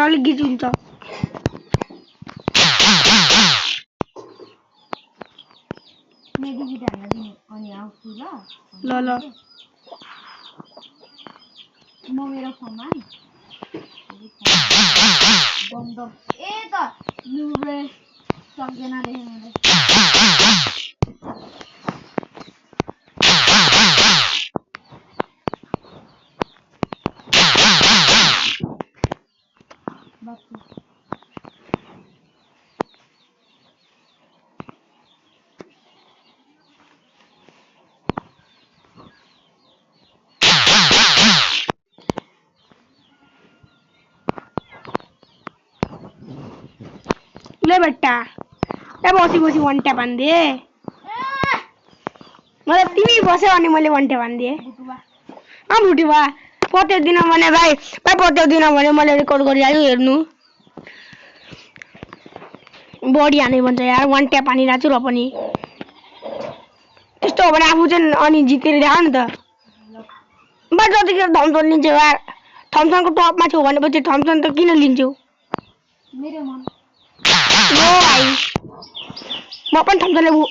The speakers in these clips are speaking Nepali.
अलिक गीत हुन्छ मेडिकेट हान्न दिनु अनि आउँछु ल ल म मेरो फोनमा बन्द ए त लुरे सक्दैन लेख्नुले ले बेटा ए बसी बसी वन ट्याप हान्दे मतलब तिमी बस्यो अनि मैले वन ट्याप हान्दे भुटी भा पत्याउँदिन भने भाइ पत्याउँदिन भने मैले रेकर्ड गरिहाल्यो हेर्नु बडी हाने भन्छ यार वन ट्याप हानिरहेको छु र पनि यस्तो हो भने आफू चाहिँ अनि जितेर देखाउ न त बा जतिखेर थम्सन लिन्छौ यार थम्सनको टपमा छौ भनेपछि थम्सन त किन लिन्छौ मेरो मन लो भाइ म पनि थम्सन लेबु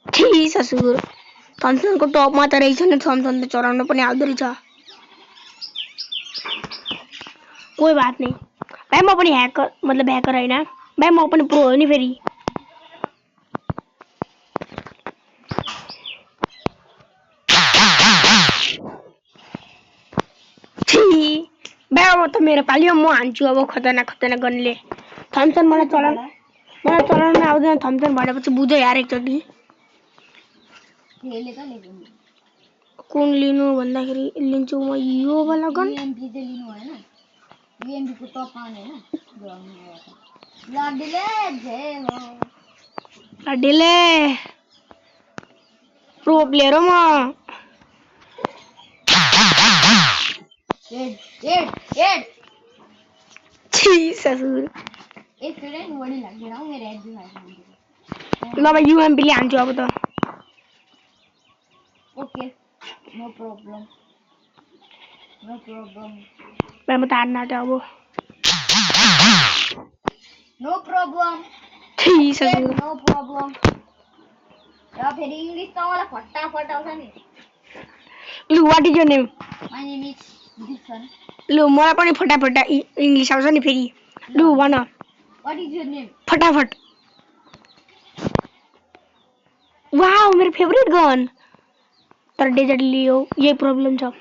ठी ससुर थम्सनको टपमा त रहेछ नि थम्सन त चलाउन पनि आउँदो रहेछ कोही बात नहीं भाइ म पनि ह्याकर मतलब ह्याकर हैन भाइ म पनि प्रो हो नि फेरि भाइ अब त मेरो पालियो म हान्छु अब खतरनाक खतरनाक गर्नेले थम्सन मलाई चलाउन आउँदैन थम्सन भनेपछि बुझ्यो यार एकचोटि कुन लिनु भन्दाखेरि लिन्छु म यो वाला गन यूएमपी चाहिँ लिनु हैन यूएमपी को टप आउने हैन लडिले जे हो लडिले प्रो प्लेयर हो म हेड छी ससुर एक फ्रेन्ड वडी लाग्दैन हौ मेरो हेड दिनु ल भाइ यूएमपी ले हान्छु अब त ओके नो प्रब्लम भाइ म त हार्न आँट्यो अब नो प्रब्लम छी ससुर नो प्रब्लम र फेरि इंग्लिश त मलाई फटाफट आउँछ नि लु what is your name my name is दिसन लु मलाई पनि फटाफट इंग्लिश आउँछ नि फेरि लु भन व्हाट इज योर नेम फटाफट वाओ मेरो फेभरेट गन तर डेजर्ट लियो यही प्रब्लम छ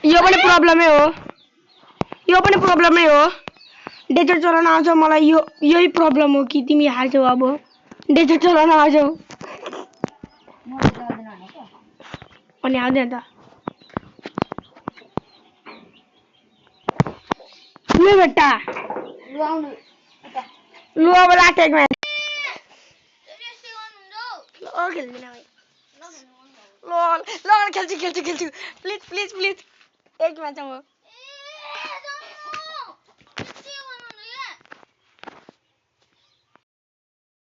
यो पनि प्रब्लमै हो डेजर्ट चलाउन आउँछ मलाई यही प्रब्लम हो कि तिमी हाल्छौ अब डेजर्ट चलाउन आउँछौ अनि आउँदैन त लु बेटा लु अब लास्ट एक म्याच खेल्दिन भाइ ल खेल्छु प्लिज एक म्याच अब